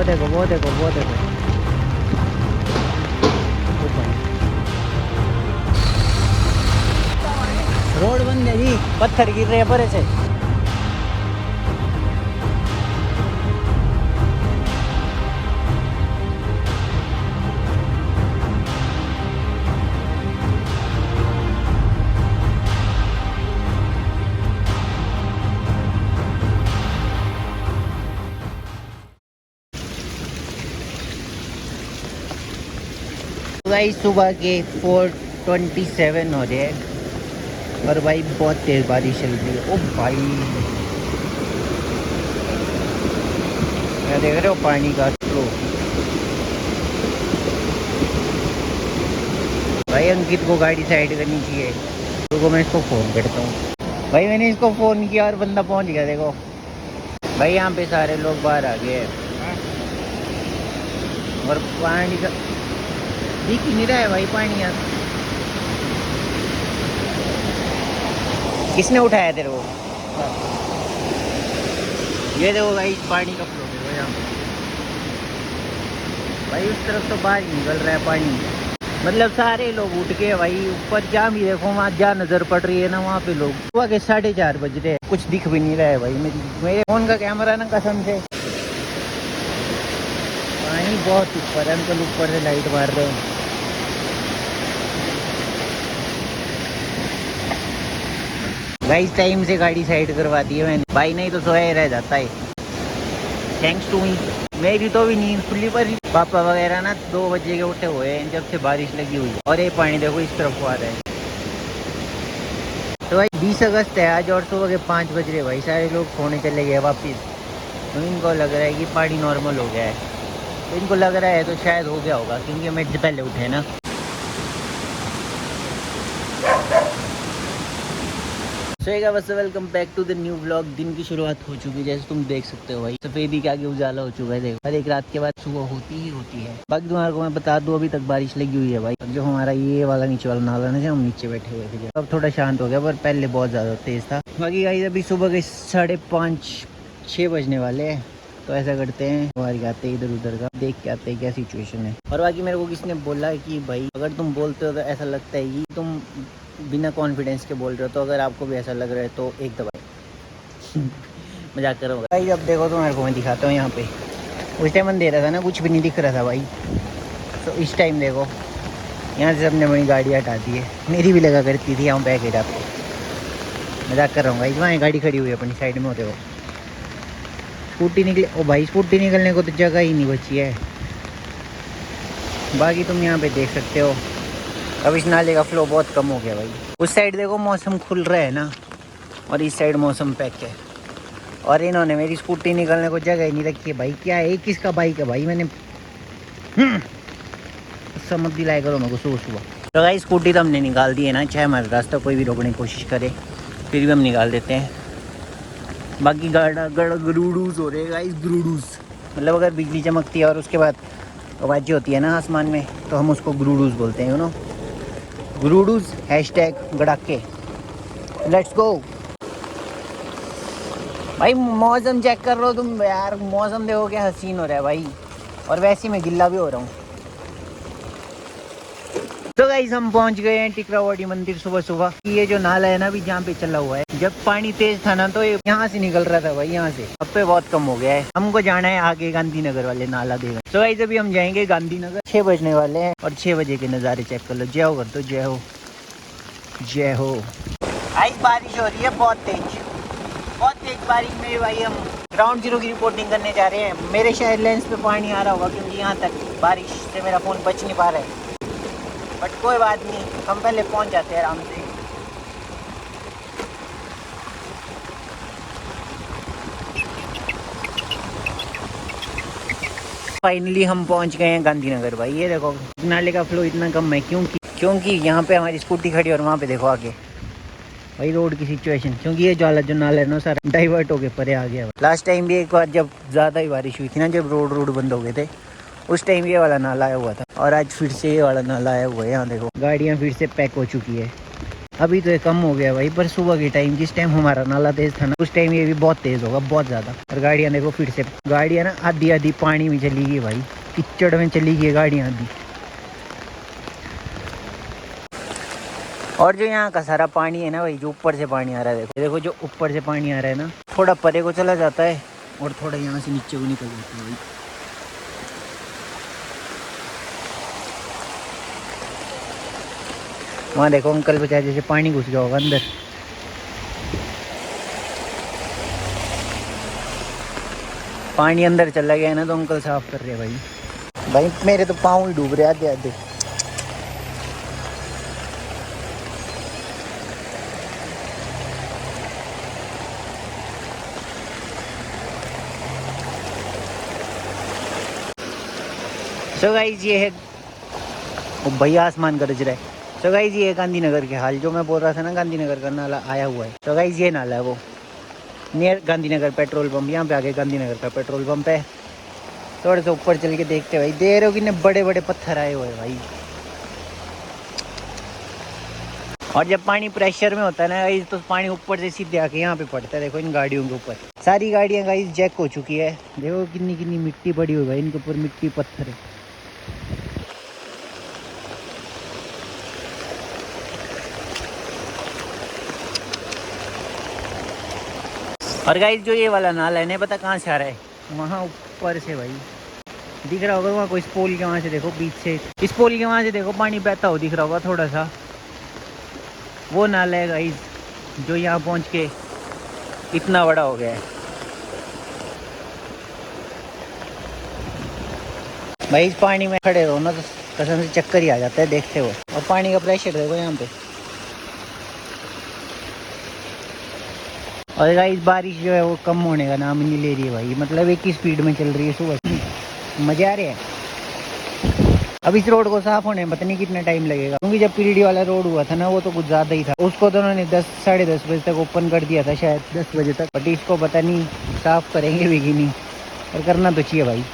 देखो वो देखो वो देखो। रोड बंद है जी, पत्थर गिर रहे हैं परे से। भाई सुबह के 4:27 हो रहे हैं और भाई बहुत तेज बारिश चल रही है। ओ भाई मैं देख रहे हो पानी का फ्लो। भाई अंकित को गाड़ी साइड करनी चाहिए। तो मैं इसको फ़ोन करता हूँ। भाई मैंने इसको फ़ोन किया और बंदा पहुँच गया। देखो भाई यहाँ पे सारे लोग बाहर आ गए हैं और पानी का दिख ही नहीं रहा है भाई पानी। यार किसने उठाया तेरे को? ये देखो भाई पानी का फ्लो देखो यहाँ भाई। उस तरफ तो बाहर ही निकल रहा है पानी। मतलब सारे लोग उठ के भाई ऊपर जा भी देखो, वहाँ जा नजर पड़ रही है ना, वहाँ पे लोग सुबह के 4:30 बज रहे हैं, कुछ दिख भी नहीं रहा है भाई। मेरे फोन का कैमरा ना कसम से पानी बहुत ऊपर है। अंकल ऊपर से लाइट मार रहे हैं। भाई टाइम से गाड़ी साइड करवा दी है मैंने भाई, नहीं तो सोया ही रह जाता है। Thanks to me. मेरी तो भी नींद खुली पर पापा वगैरह ना 2 बजे के उठे हुए हैं जब से बारिश लगी हुई है। और ये पानी देखो इस तरफ आ रहा है। तो भाई 20 अगस्त है आज और सुबह के 5 बज रहे भाई। सारे लोग सोने चले गए वापिस। तो इनको लग रहा है कि पानी नॉर्मल हो गया है। तो इनको लग रहा है तो शायद हो गया होगा क्योंकि मैं पहले उठे ना। बस welcome back to the new vlog. दिन की शुरुआत हो चुकी है जैसे तुम देख सकते हो भाई। सफेदी के आगे उजाला हो चुका है देखो। हर एक रात के बाद सुबह होती ही होती है। बाकी तुम्हारे को मैं बता दूं अभी तक बारिश लगी हुई है भाई। अब जो हमारा ये वाला नीचे वाला नाला ना, हम नीचे बैठे हुए थे, अब थोड़ा शांत हो गया पर पहले बहुत ज़्यादा तेज था। बाकी गाइस अभी सुबह के 5:30-6 बजने वाले हैं। तो ऐसा करते हैं हमारी आते इधर उधर का देख के आते हैं क्या सिचुएशन है। और बाकी मेरे को किसने बोला कि भाई अगर तुम बोलते हो तो ऐसा लगता है कि तुम बिना कॉन्फिडेंस के बोल रहे हो। तो अगर आपको भी ऐसा लग रहा है तो एक दबाए। मजाक कर रहा हूँ भाई। अब देखो तुम्हारे को मैं दिखाता हूँ यहाँ पे। उस टाइम मन दे रहा था ना, कुछ भी नहीं दिख रहा था भाई। तो इस टाइम देखो यहाँ से सबने अपनी गाड़ी हटा दी है। मेरी भी लगा करती थी यहाँ बैक हेड आपको। मजाक कर रहा हूँ भाई। वहाँ गाड़ी खड़ी हुई है अपनी साइड में होते हो। स्कूटी निकले ओ भाई, स्कूटी निकलने को तो जगह ही नहीं बची है। बाकी तुम यहाँ पे देख सकते हो अब इस नाले का फ्लो बहुत कम हो गया भाई। उस साइड देखो मौसम खुल रहा है ना, और इस साइड मौसम पैक है। और इन्होंने मेरी स्कूटी निकलने को जगह ही नहीं रखी है भाई। क्या है किसका बाइक है भाई? मैंने समझ दिलाया करो मेरे को सुबह सुबह। तो भाई स्कूटी तो हमने निकाल दी है ना, चाहे हमारा रास्ता कोई भी रोकने की कोशिश करे फिर भी हम निकाल देते हैं। बाकी गरुडूस हो रहे हैं गाइस, गरुडूस। मतलब अगर बिजली चमकती है और उसके बाद आवाज़ें होती है ना आसमान में तो हम उसको गरुडूस बोलते हैं, यू नो। गरुडूस #गड़ाके। लेट्स गो भाई। मौसम चेक कर लो तुम यार, मौसम देखो क्या हसीन हो रहा है भाई। और वैसे ही मैं गिल्ला भी हो रहा हूँ। तो गाइस हम पहुंच गए हैं टिकरावाटी मंदिर सुबह सुबह। ये जो नाला है ना अभी जहाँ पे चला हुआ है, जब पानी तेज था ना तो ये यहाँ से निकल रहा था भाई, यहाँ से। अब पे बहुत कम हो गया है। हमको जाना है आगे गांधीनगर वाले नाला देखा। तो गाइस अभी हम जाएंगे गांधीनगर। 6 बजने वाले हैं और 6 बजे के नज़ारे चेक कर लो। जय हो कर दो, जय हो जय हो। आज बारिश हो रही है बहुत तेज बारिश में भाई। हम ग्राउंड जीरो की रिपोर्टिंग करने जा रहे हैं। मेरे शायद लेंस पे पानी आ रहा होगा क्योंकि यहाँ तक बारिश से मेरा फ़ोन बच नहीं पा रहा है। बट कोई बात नहीं, हम पहले पहुँच जाते हैं आराम से। फाइनली हम पहुँच गए हैं गांधीनगर भाई। ये देखो नाले का फ्लो इतना कम है क्योंकि यहाँ पे हमारी स्कूटी खड़ी है और वहाँ पे देखो आगे भाई रोड की सिचुएशन। क्योंकि ये जो नाला है ना सारा डाइवर्ट होके परे आ गया। लास्ट टाइम भी एक बार जब ज़्यादा ही बारिश हुई थी ना, जब रोड बंद हो गए थे, उस टाइम ये वाला नाला आया हुआ था। और आज फिर से ये वाला नाला आया हुआ है। यहाँ देखो गाड़ियाँ फिर से पैक हो चुकी है। अभी तो ये कम हो गया भाई, पर सुबह के टाइम जिस टाइम हमारा नाला तेज था ना, उस टाइम ये भी बहुत तेज होगा, बहुत ज्यादा। और गाड़ियां देखो फिर से, गाड़ियां ना आधी आधी पानी में चली गई भाई, कीचड़ में चली गई गाड़ियां आधी। और जो यहाँ का सारा पानी है ना भाई, जो ऊपर से पानी आ रहा है, देखो देखो जो ऊपर से पानी आ रहा है ना, थोड़ा परे को चला जाता है और थोड़ा यहाँ से नीचे को निकल जाता है भाई। वहाँ देखो अंकल बेचारे जैसे पानी घुस गया होगा अंदर। पानी अंदर चला गया है ना, तो अंकल साफ कर रहे हैं भाई। भाई मेरे तो पाँव ही डूब रहे आधे आधे। सो गाइस ये है, ओ भैया आसमान गरज रहा है। सो गाइस ये है गांधीनगर के हाल, जो मैं बोल रहा था ना, गांधीनगर का नाला आया हुआ है। तो गाइस ये नाला है वो नियर गांधीनगर पेट्रोल पंप, यहाँ पे आगे गांधीनगर का पेट्रोल पंप है। थोड़े से ऊपर चल के देखते भाई, दे रहे हो कितने बड़े बड़े पत्थर आए हुए भाई। और जब पानी प्रेशर में होता है ना गाइस, तो पानी ऊपर से सीधे आके यहाँ पे पड़ता है। देखो इन गाड़ियों के ऊपर सारी गाड़ियाँ गाइस जैक हो चुकी है। देखो कितनी कितनी मिट्टी पड़ी हुई भाई, इनके ऊपर मिट्टी पत्थर है। और गाइस जो ये वाला नाला है ना, पता कहाँ से आ रहा है? वहाँ ऊपर से भाई, दिख रहा होगा वहाँ कोई इस पोल के वहाँ से देखो, बीच से इस पोल के वहाँ से देखो पानी बहता हो, दिख रहा होगा थोड़ा सा, वो नाला है गाइस, जो यहाँ पहुँच के इतना बड़ा हो गया है भाई। इस पानी में खड़े रहो ना तो कसम से चक्कर ही आ जाता है देखते हो। और पानी का प्रेशर देखो यहाँ पे। और गाइस बारिश जो है वो कम होने का नाम नहीं ले रही है भाई, मतलब एक ही स्पीड में चल रही है सुबह से। मजे आ रहे हैं। अब इस रोड को साफ होने में पता नहीं कितना टाइम लगेगा, क्योंकि जब पीरीडी वाला रोड हुआ था ना, वो तो कुछ ज़्यादा ही था। उसको तो उन्होंने 10 साढ़े 10 बजे तक ओपन कर दिया था, शायद 10 बजे तक। बट इसको पता नहीं साफ करेंगे भी कि नहीं, और करना तो चाहिए भाई।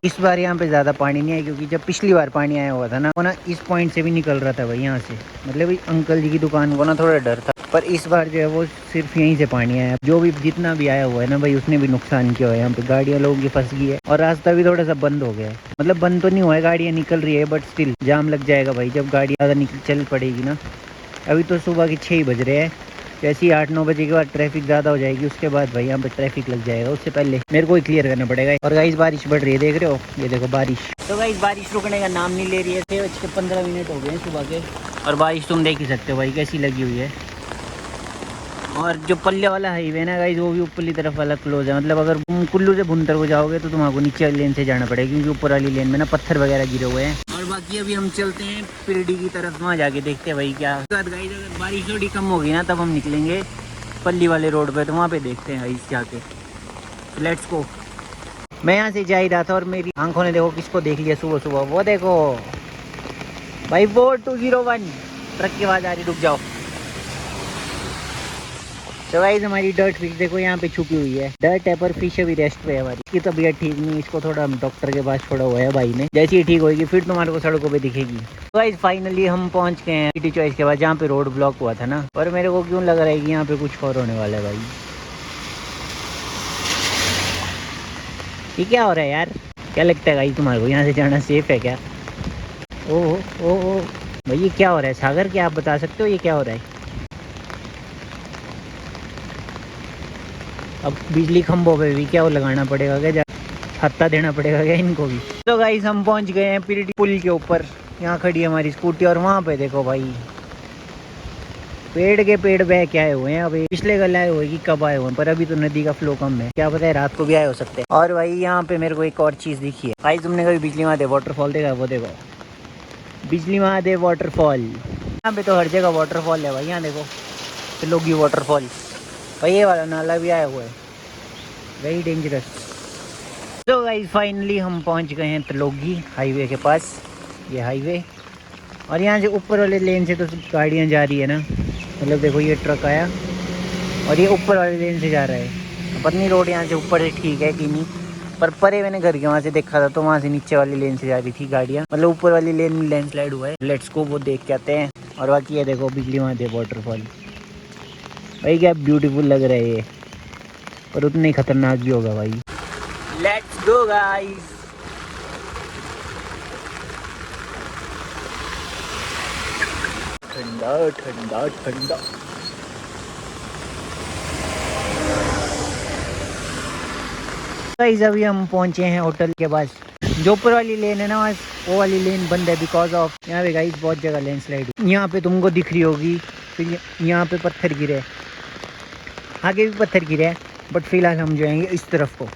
इस बार यहाँ पे ज़्यादा पानी नहीं आया, क्योंकि जब पिछली बार पानी आया हुआ था ना, वो ना इस पॉइंट से भी निकल रहा था भाई, यहाँ से। मतलब अंकल जी की दुकान को ना थोड़ा डर था। पर इस बार जो है वो सिर्फ यहीं से पानी आया। जो भी जितना भी आया हुआ है ना भाई, उसने भी नुकसान किया है। यहाँ पे गाड़ियाँ लोगों की फंस गई है, और रास्ता भी थोड़ा सा बंद हो गया है। मतलब बंद तो नहीं हुआ है, गाड़ियाँ निकल रही है, बट स्टिल जाम लग जाएगा भाई, जब गाड़ी ज़्यादा चल पड़ेगी ना। अभी तो सुबह के 6 ही बज रहे हैं, जैसे ही 8-9 बजे के बाद ट्रैफिक ज़्यादा हो जाएगी, उसके बाद भाई यहाँ पे ट्रैफिक लग जाएगा। उससे पहले मेरे को ही क्लियर करना पड़ेगा। और गाइस बारिश बढ़ रही है, देख रहे हो, ये देखो बारिश। तो गाइस बारिश रुकने का नाम नहीं ले रही है। 6:15 हो गए हैं सुबह के, और बारिश तुम देख ही सकते हो भाई कैसी लगी हुई है। और जो पल्ले वाला हाईवे है ना गाइस, वो भी ऊपरली तरफ वाला क्लोज है। मतलब अगर तुम कुल्लू से भुंतर को जाओगे तो तुम्हारा नीचे वाली लेन से जाना पड़ेगा, क्योंकि ऊपर वाली लेन में ना पत्थर वगैरह गिरे हुए हैं। और बाकी अभी हम चलते हैं पिरडी की तरफ, वहाँ जाके देखते हैं भाई क्या। गाइस अगर बारिश थोड़ी कम होगी ना, तब हम निकलेंगे पल्ली वाले रोड पे, तो वहाँ पे देखते हैं गाइस जाके। Let's go. मैं यहाँ से जा ही रहा था, और मेरी आंखों ने देखो किसको देख लिया सुबह सुबह। वो देखो भाई, 4201 ट्रक की आवाज़ आ रही, रुक जाओ। तो गाइस हमारी डर्ट फिश देखो यहाँ पे छुपी हुई है। डर्ट है पर फिश अभी रेस्ट पे है हमारी। इसकी तबीयत ठीक नहीं, इसको थोड़ा डॉक्टर के पास छोड़ा हुआ है भाई ने। जैसे ही ठीक होगी फिर तुम्हारे को सड़कों पे दिखेगी। तो गाइस फाइनली हम पहुंच गए हैं सिटी चॉइस के बाद, जहाँ पे रोड ब्लॉक हुआ था ना। और मेरे को क्यों लग रहा है कि यहाँ पे कुछ और होने वाला है भाई। ये क्या हो रहा है यार? क्या लगता है भाई तुम्हारे को, यहाँ से जाना सेफ है क्या? ओह ओह भाई, ये क्या हो रहा है सागर? क्या आप बता सकते हो ये क्या हो रहा है? अब बिजली खंभों पे भी क्या वो लगाना पड़ेगा क्या, हत्ता देना पड़ेगा क्या इनको भी? तो गाइस हम पहुंच गए हैं पीरीडी पुल के ऊपर। यहाँ खड़ी है हमारी स्कूटी, और वहाँ पे देखो भाई पेड़ के पेड़ बह के आए हुए हैं। अभी पिछले कल आए हुए कि कब आए हुए हैं, पर अभी तो नदी का फ्लो कम है, क्या पता है रात को भी आए हो सकते हैं। और भाई यहाँ पे मेरे को एक और चीज़ दिखी है भाई। तुमने कभी बिजली महादेव वाटरफॉल देखा? वो देखो बिजली महादेव वाटरफॉल। यहाँ पे तो हर जगह वाटरफॉल है भाई। यहाँ देखो त्रिलोकी वाटरफॉल भाई, ये वाला नाला भी आया हुआ है, वेरी डेंजरस। तो गाइस फाइनली हम पहुंच गए हैं तलोगी हाईवे के पास। ये हाईवे, और यहाँ से ऊपर वाले लेन से तो गाड़ियाँ जा रही है ना, मतलब देखो ये ट्रक आया और ये ऊपर वाले लेन से जा रहा है। पता नहीं रोड यहाँ से ऊपर से ठीक है कि नहीं, पर परे मैंने घर के वहाँ से देखा था तो वहाँ से नीचे वाली लेन से जा रही थी गाड़ियाँ, मतलब ऊपर वाली लेन में लैंडस्लाइड हुआ है। लेट्स को वो देख के आते हैं। और बाकी ये देखो बिजली महादेव वाटरफॉल, भाई क्या ब्यूटीफुल लग रहा है ये, पर उतना ही खतरनाक भी होगा भाई। Let's go guys. ठंडा ठंडा ठंडा। गाइस अभी हम पहुंचे हैं होटल के पास। जो ऊपर वाली लेन है ना, वो वाली लेन बंद है बिकॉज ऑफ यहाँ पे गाइस बहुत जगह लैंडस्लाइड। यहाँ पे तुमको दिख रही होगी, फिर यहाँ पे पत्थर गिरे, आगे भी पत्थर गिरे, बट फिलहाल हम जाएंगे इस तरफ को।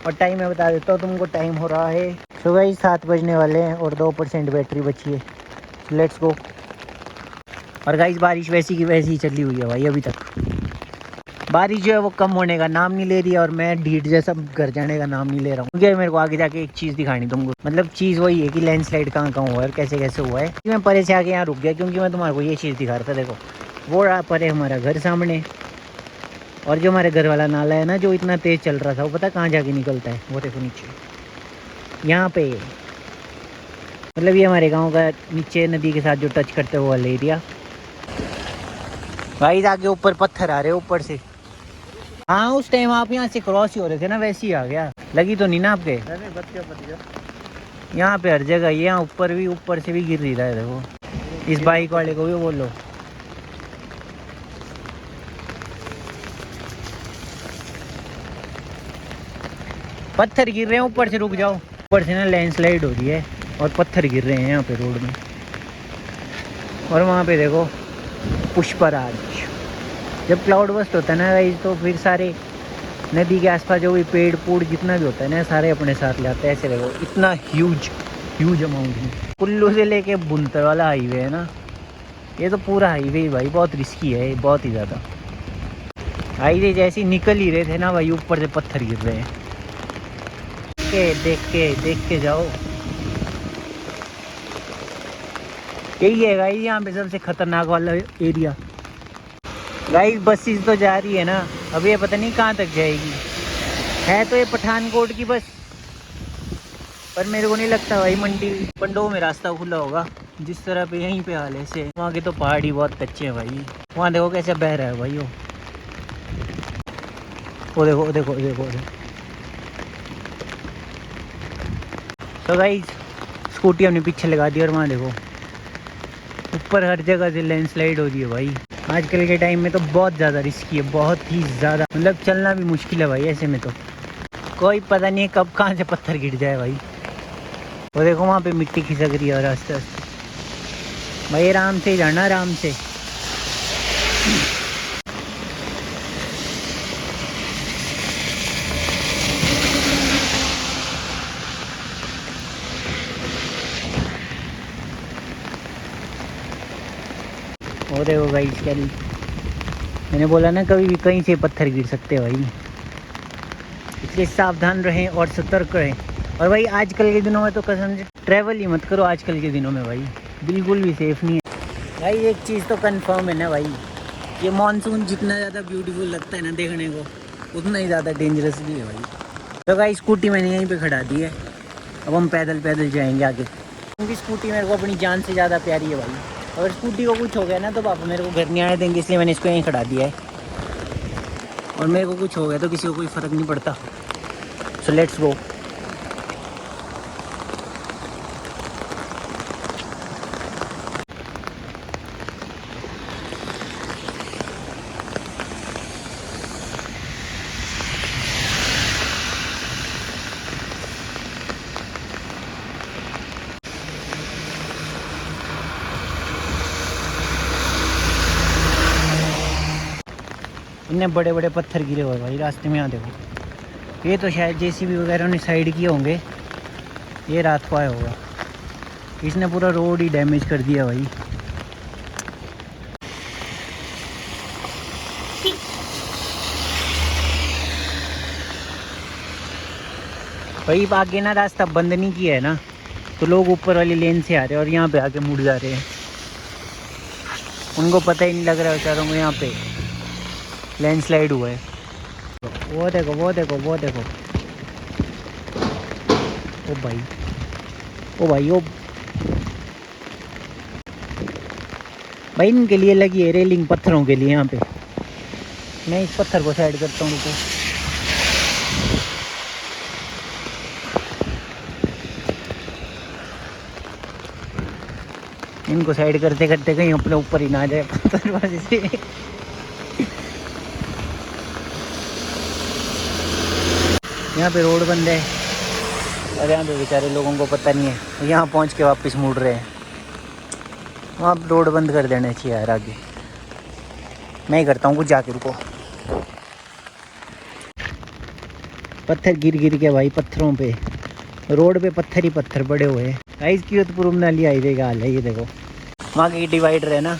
और टाइम मैं बता देता हूँ तुमको, टाइम हो रहा है सुबह 7 बजने वाले हैं और 2% बैटरी बची है। Let's go. और गाइस बारिश वैसी की वैसी ही चली हुई है भाई अभी तक। बारिश जो है वो कम होने का नाम नहीं ले रही है, और मैं ढीठ जैसा घर जाने का नाम नहीं ले रहा हूँ, क्योंकि मेरे को आगे जाके एक चीज़ दिखानी तुमको। मतलब चीज़ वही है कि लैंडस्लाइड कहाँ कहाँ हुआ है और कैसे कैसे हुआ है। मैं परे से आके यहाँ रुक गया क्योंकि मैं तुम्हारे को ये चीज़ दिखा रहा था। देखो वो रहा परे हमारा घर सामने, और जो हमारे घर वाला नाला है ना जो इतना तेज़ चल रहा था, वो पता कहाँ जाके निकलता है, वो देखो नीचे यहाँ पे। मतलब ये हमारे गाँव का नीचे नदी के साथ जो टच करते हुए वाला एरिया। भाई आगे ऊपर पत्थर आ रहे ऊपर से। हाँ उस टाइम आप यहाँ से क्रॉस ही हो रहे थे ना, वैसे ही आ गया। लगी तो नहीं ना आपके? नहीं, बच गया। यहाँ पे हर जगह, यहाँ ऊपर भी, ऊपर से भी गिर रही है देखो। इस बाइक वाले को भी बोलो। पत्थर गिर रहे हैं ऊपर से, रुक जाओ। ऊपर से ना लैंडस्लाइड हो रही है और पत्थर गिर रहे हैं यहाँ पे रोड में। और वहाँ पे देखो पुष्पराज। जब क्लाउड बस्ट होता है ना गाइस, तो फिर सारे नदी के आसपास जो भी पेड़ पूड़ जितना भी होता है ना, सारे अपने साथ ले आते हैं। ऐसे देखो इतना ह्यूज अमाउंट में। कुल्लू से लेके बुनतर वाला हाईवे है ना, ये तो पूरा हाईवे ही भाई बहुत रिस्की है, बहुत ही ज़्यादा। हाईवे जैसे ही निकल ही रहे थे ना भाई, ऊपर से पत्थर गिर रहे हैं। देख के जाओ। यही है गाइस यहाँ पे सबसे खतरनाक वाला एरिया। गाइस बसेस तो जा रही है ना, अब ये पता नहीं कहाँ तक जाएगी। है तो ये पठानकोट की बस, पर मेरे को नहीं लगता भाई मंडी पंडों में रास्ता खुला होगा। जिस तरह पे यहीं पे हाल है से, वहाँ के तो पहाड़ी बहुत कच्चे हैं भाई। वहाँ देखो कैसे बह रहा है भाई वो देखो देखो देखो, देखो। तो गाइस स्कूटी हमने पीछे लगा दी और वहाँ देखो ऊपर हर जगह से लैंडस्लाइड हो रही है भाई। आजकल के टाइम में तो बहुत ज़्यादा रिस्की है, बहुत ही ज़्यादा। मतलब चलना भी मुश्किल है भाई ऐसे में, तो कोई पता नहीं है कब कहाँ से पत्थर गिर जाए भाई। वो देखो वहाँ पे मिट्टी खिसक रही है और आस्ते आस्ते। भाई आराम से जाना, आराम से। और देखो भाई क्या, मैंने बोला ना कभी भी कहीं से पत्थर गिर सकते हैं भाई, इसलिए सावधान रहें और सतर्क रहें। और भाई आजकल के दिनों में तो कसम से ट्रैवल ही मत करो आजकल के दिनों में भाई, बिल्कुल भी सेफ़ नहीं है भाई। एक चीज़ तो कंफर्म है ना भाई, ये मानसून जितना ज़्यादा ब्यूटीफुल लगता है ना देखने को, उतना ही ज़्यादा डेंजरस भी है भाई। तो भाई स्कूटी मैंने यहीं पे खड़ा दी है, अब हम पैदल पैदल जाएंगे आगे, क्योंकि स्कूटी मेरे को अपनी जान से ज़्यादा प्यारी है भाई। अगर स्कूटी को कुछ हो गया ना तो पापा मेरे को घर नहीं आने देंगे, इसलिए मैंने इसको यहीं खड़ा दिया है। और मेरे को कुछ हो गया तो किसी को कोई फ़र्क नहीं पड़ता। So let's go. इतने बड़े बड़े पत्थर गिरे हुए भाई रास्ते में। यहाँ देखो, ये तो शायद जेसीबी वगैरह ने साइड किए होंगे, ये रात को आया होगा। इसने पूरा रोड ही डैमेज कर दिया भाई। भाई आगे ना रास्ता बंद नहीं किया है ना, तो लोग ऊपर वाली लेन से आ रहे हैं और यहाँ पे आके मुड़ जा रहे हैं। उनको पता ही नहीं लग रहा है बेचारों को यहाँ पे लैंडस्लाइड हुआ है। वो देखो वो देखो वो देखो, ओ भाई ओ भाई ओ भाई, इनके लिए लगी है रेलिंग पत्थरों के लिए। यहाँ पे मैं इस पत्थर को साइड करता हूँ, रुको। इनको साइड करते करते कहीं अपने ऊपर ही ना आ जाए पत्थर वजह से। यहाँ पे रोड बंद है और यहाँ पे बेचारे लोगों को पता नहीं है, यहाँ पहुँच के वापस मुड़ रहे हैं। वहाँ रोड बंद कर देना चाहिए यार। आगे मैं ही करता हूँ कुछ जाके, रुको। पत्थर गिर गिर के भाई, पत्थरों पे रोड पे पत्थर ही पत्थर पड़े हुए हैं। गाइस कीरतपुर मनाली हाईवे का हाल है ये देखो। वहाँ की डिवाइडर है ना,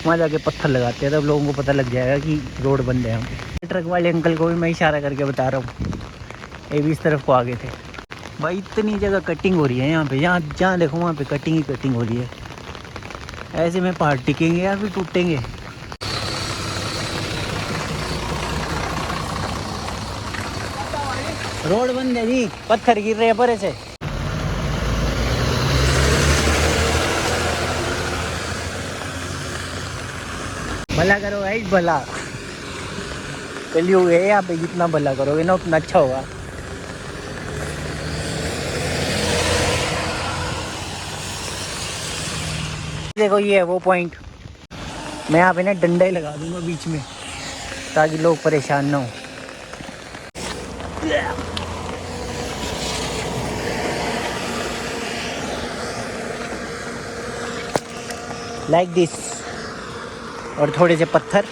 वहाँ जाके पत्थर लगाते हैं, तब लोगों को पता लग जाएगा कि रोड बंद है यहाँ पे। ट्रक वाले अंकल को भी मैं इशारा करके बता रहा हूँ, ये भी इस तरफ को आगे थे। भाई इतनी जगह कटिंग हो रही है यहाँ पे, जहाँ जहाँ देखो वहाँ पे कटिंग ही कटिंग हो रही है। ऐसे में पहाड़ टिकेंगे या फिर टूटेंगे। रोड बंद है जी, पत्थर गिर रहे हैं परे से। भला करो भाई भला, कलयुग है यहाँ पे, जितना भला करोगे ना उतना अच्छा होगा। देखो ये है वो पॉइंट, मैं यहाँ पे ना डंडा ही लगा दूंगा बीच में ताकि लोग परेशान ना हो। लाइक दिस, और थोड़े से पत्थर।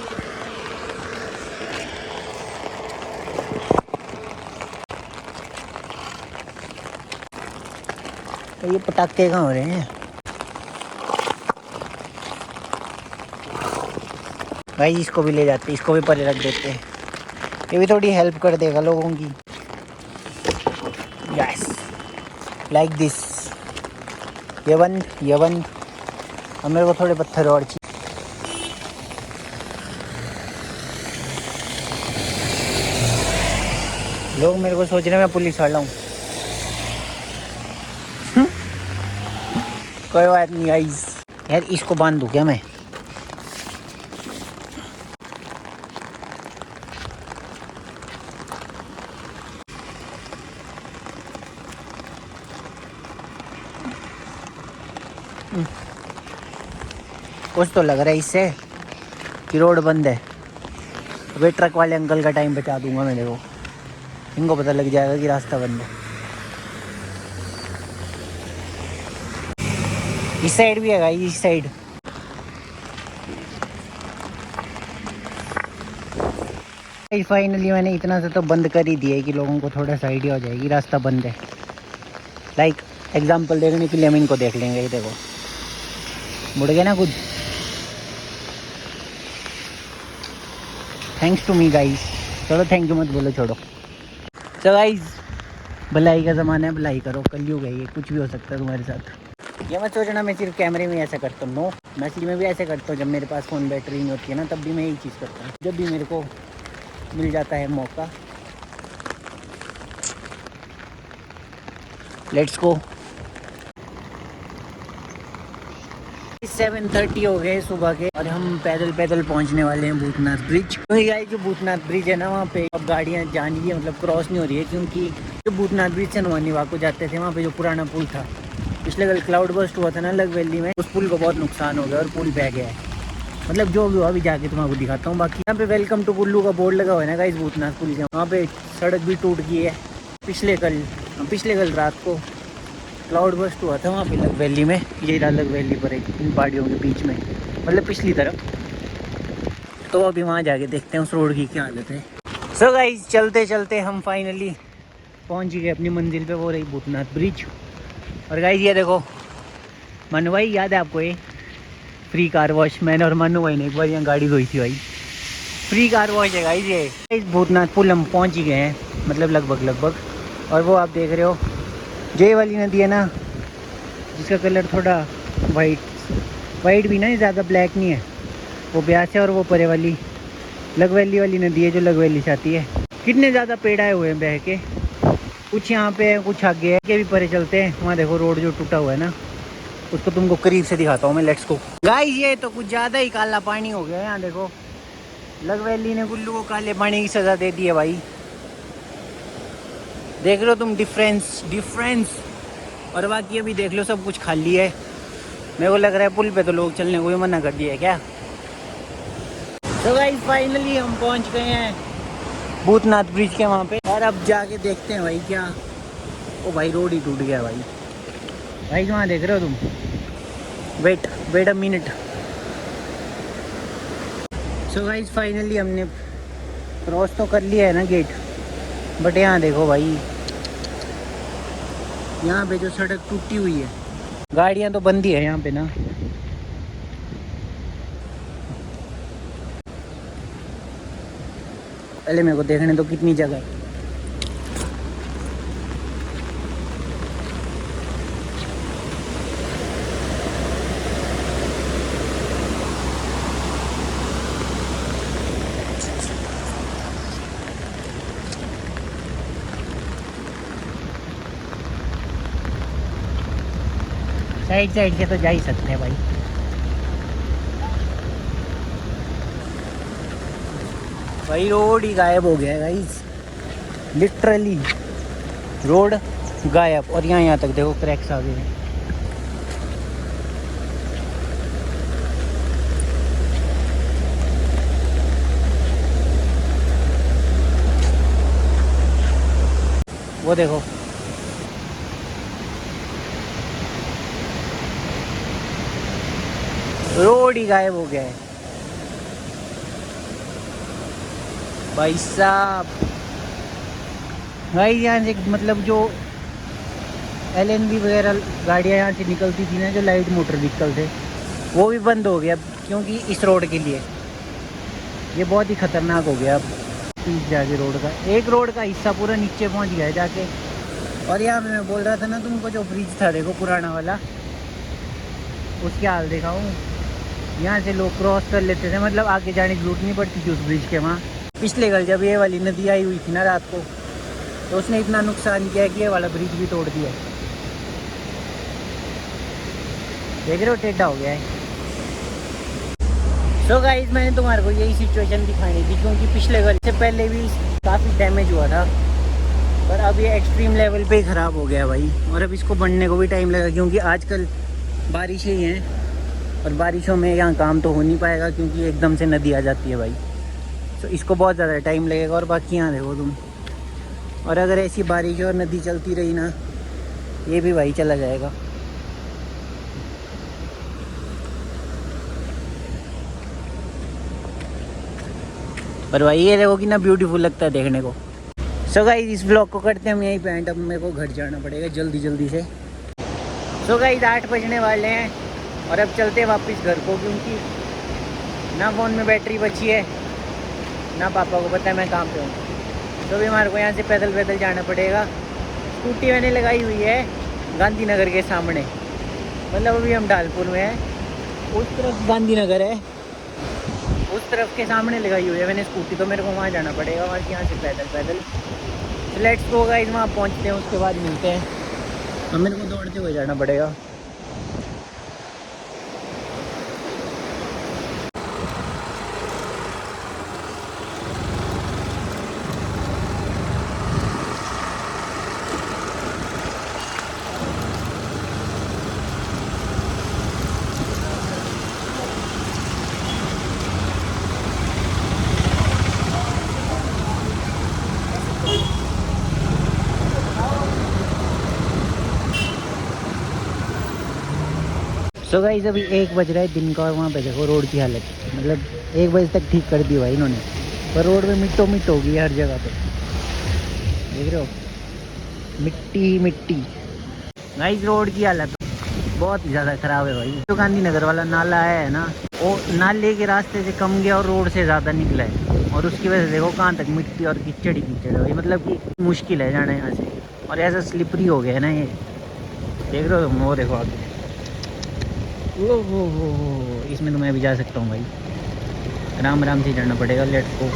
तो ये पटाखे कहाँ हो रहे हैं भाई? इसको भी ले जाते, इसको भी परे रख देते हैं, ये भी थोड़ी हेल्प कर देगा लोगों की। यस लाइक दिस, ये बंद। अब मेरे को थोड़े पत्थर और चाहिए। लोग मेरे को सोच रहे हैं मैं पुलिस वाला हूँ। कोई बात नहीं गाइस। यार इसको बांध दूँ क्या मैं? कुछ तो लग रहा है इससे कि रोड बंद है। अबे ट्रक वाले अंकल का टाइम बचा दूंगा मैं, देखो इनको पता लग जाएगा कि रास्ता बंद है। इस साइड भी है इस साइड। फाइनली मैंने इतना से तो बंद कर ही दिया है कि लोगों को थोड़ा सा आइडिया हो जाएगी रास्ता बंद है। लाइक एग्जांपल देखने के लिए हम इनको देख लेंगे। ये देखो मुड़ गए ना खुद। Thanks to me guys. चलो थैंक यू मत बोलो, छोड़ो। तो गाइस भलाई का ज़माना है, भलाई करो, कलयुग है ये, कुछ भी हो सकता है तुम्हारे साथ। ये मत सोचना मैं सिर्फ कैमरे में ऐसा करता हूँ, नो, मैं असली में भी ऐसे करता हूँ। जब मेरे पास फ़ोन बैटरी नहीं होती है ना, तब भी मैं यही चीज़ करता हूँ। जब भी मेरे को मिल जाता है मौका। Let's go. 7:30 हो गए सुबह के और हम पैदल पैदल पहुंचने वाले हैं भूतनाथ ब्रिज। तो ये जो भूतनाथ ब्रिज है ना, वहाँ पे अब गाड़ियाँ जानी है, मतलब क्रॉस नहीं हो रही है, क्योंकि जो भूतनाथ ब्रिज से नवानीवाग को जाते थे वहाँ पे जो पुराना पुल था, पिछले कल क्लाउड बस्ट हुआ था ना अलग वैली में, उस पुल को बहुत नुकसान हो गया और पुल बह गया है। मतलब जो भी हुआ अभी जाके तुम्हारा दिखाता हूँ। बाकी यहाँ पे वेलकम टू कुल्लू का बोर्ड लगा हुआ है ना गाइस भूतनाथ पुल के। वहाँ पे सड़क भी टूट गई है। पिछले कल रात को क्लाउड बस्ट हुआ था वहाँ पे अलग वैली में, ये अलग वैली पर एक इन पहाड़ियों के बीच में, मतलब पिछली तरफ। तो अभी वहाँ जाके देखते हैं उस रोड की क्या हालत है। सो गाइस चलते चलते हम फाइनली पहुँच गए अपनी मंजिल पे, वो रही भूतनाथ ब्रिज। और गाइस ये देखो, मनु भाई याद है आपको ये फ्री कार वॉश? मैंने और मनु भाई ने एक बार यहाँ गाड़ी धोई थी भाई। फ्री कार वॉश है गाइस ये। इस भूतनाथ पुल हम पहुँच ही गए हैं, मतलब लगभग। और वो आप देख रहे हो जो ये वाली नदी है ना, जिसका कलर थोड़ा वाइट भी ना, ज़्यादा ब्लैक नहीं है, वो ब्यास है। और वो परे वाली लगवैली वाली नदी है जो लगवैली से आती है। कितने ज़्यादा पेड़ आए हुए हैं बह के, कुछ यहाँ पे है कुछ आगे है, के भी परे चलते हैं। वहाँ देखो रोड जो टूटा हुआ है ना, उसको तुमको करीब से दिखाता हूँ मैं। Let's go guys. ये तो कुछ ज़्यादा ही काला पानी हो गया है। यहाँ देखो लगवैली ने गुल्लू को काले पानी की सज़ा दे दी है भाई। देख लो तुम डिफरेंस। और बाकी अभी देख लो सब कुछ खाली है। मेरे को लग रहा है पुल पे तो लोग चलने को भी मना कर दिया है क्या। तो गाइस फाइनली हम पहुंच गए हैं भूतनाथ ब्रिज के वहाँ पे। और अब जाके देखते हैं भाई क्या। ओ भाई रोड ही टूट गया भाई। भाई वहाँ देख रहे हो तुम, wait a minute. So guys finally हमने क्रॉस तो कर लिया है ना गेट, बट यहाँ देखो भाई, यहाँ पे जो सड़क टूटी हुई है, गाड़ियाँ तो बंद ही है यहाँ पे ना। पहले मेरे को देखने तो कितनी जगह है। साइड से तो जा ही सकते हैं भाई। भाई रोड ही गायब हो गया है गाइस, लिटरली रोड गायब। और यहाँ तक देखो क्रैक्स आ गए हैं। वो देखो रोड ही गायब हो गया है भाई साहब। भाई यहाँ से मतलब जो LNG वगैरह गाड़ियाँ यहाँ से निकलती थी ना, जो लाइट मोटर व्हीकल थे, वो भी बंद हो गया क्योंकि इस रोड के लिए। ये बहुत ही ख़तरनाक हो गया। अब पीछे जाके एक रोड का हिस्सा पूरा नीचे पहुँच गया है जाके। और यहाँ पे मैं बोल रहा था ना तुमको, जो ब्रिज था देखो पुराना वाला, उसके हाल देखा हूँ। यहाँ से लोग क्रॉस कर लेते थे, मतलब आगे जाने की जरूरत नहीं पड़ती थी उस ब्रिज के वहाँ। पिछले कल जब ये वाली नदी आई हुई थी ना रात को, तो उसने इतना नुकसान किया कि ये वाला ब्रिज भी तोड़ दिया। देख रहे हो टेढ़ा हो गया है। सो गाइस मैंने तुम्हारे को यही सिचुएशन दिखानी थी, क्योंकि पिछले कल से पहले भी काफ़ी डैमेज हुआ था, पर अब ये एक्सट्रीम लेवल पे ही ख़राब हो गया भाई। और अब इसको बनने को भी टाइम लगा, क्योंकि आजकल बारिशें ही हैं, और बारिशों में यहाँ काम तो हो नहीं पाएगा क्योंकि एकदम से नदी आ जाती है भाई। तो इसको बहुत ज़्यादा टाइम लगेगा। और बाकी यहाँ देखो तुम, और अगर ऐसी बारिश और नदी चलती रही ना, ये भी भाई चला जाएगा। पर भाई ये देखो कि ना ब्यूटीफुल लगता है देखने को। सो गाइस इस ब्लॉग को करते हैं हम यहीं पे एंड। अब मेरे को घर जाना पड़ेगा जल्दी से। सो गाइस 8 बजने वाले हैं और अब चलते हैं वापस घर को, क्योंकि ना फ़ोन में बैटरी बची है, ना पापा को पता है मैं कहाँ पे हूँ। तो भी हमारे को यहाँ से पैदल जाना पड़ेगा। स्कूटी मैंने लगाई हुई है गांधीनगर के सामने, मतलब अभी हम ढालपुर में हैं, उस तरफ गांधीनगर है, उस तरफ के सामने लगाई हुई है मैंने स्कूटी। तो मेरे को वहाँ जाना पड़ेगा, वहाँ से यहाँ से पैदल। तो लेट्स गो गाइस, वहाँ पहुँचते हैं, उसके बाद मिलते हैं। अब मेरे को दौड़ते हुए जाना पड़ेगा। सो गाइस अभी 1 बज रहा है दिन का, और वहाँ पे देखो रोड की हालत, मतलब 1 बजे तक ठीक कर दी भाई इन्होंने, पर रोड में मिट्टी हो गई है हर जगह पे। देख रहे हो मिट्टी। गाइस रोड की हालत बहुत ही ज़्यादा ख़राब है भाई। जो गांधीनगर वाला नाला है ना, वो नाले के रास्ते से कम गया और रोड से ज़्यादा निकला है, और उसकी वजह से देखो कहाँ तक मिट्टी और कीचड़ ही कीचड़ है भाई। मतलब कि मुश्किल है जाना यहाँ से। और ऐसा स्लिपरी हो गया है ना ये, देख रहे हो तुम, वो देखो आगे, वो इसमें तो मैं भी जा सकता हूँ भाई, आराम आराम से चढ़ना पड़ेगा। Let's go.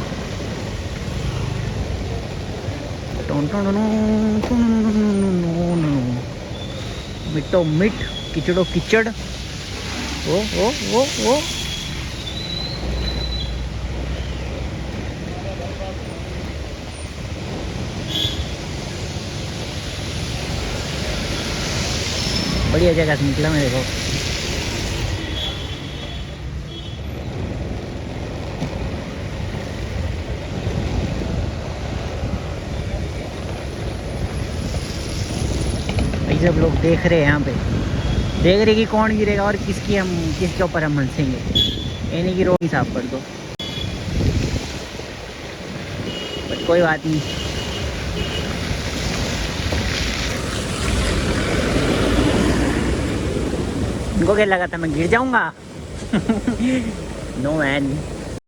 मिट्टो मिट, किचड़ो किचड़, ओ बढ़िया जगह से निकला मैं, देखो। भाई सब लोग देख रहे हैं यहाँ पे, देख रहे कि कौन गिरेगा और किसके ऊपर हम हंसेंगे। ये नहीं कि रोड ही साफ कर दो, बट कोई बात नहीं। उनको क्या लगा था मैं गिर जाऊंगा? No man.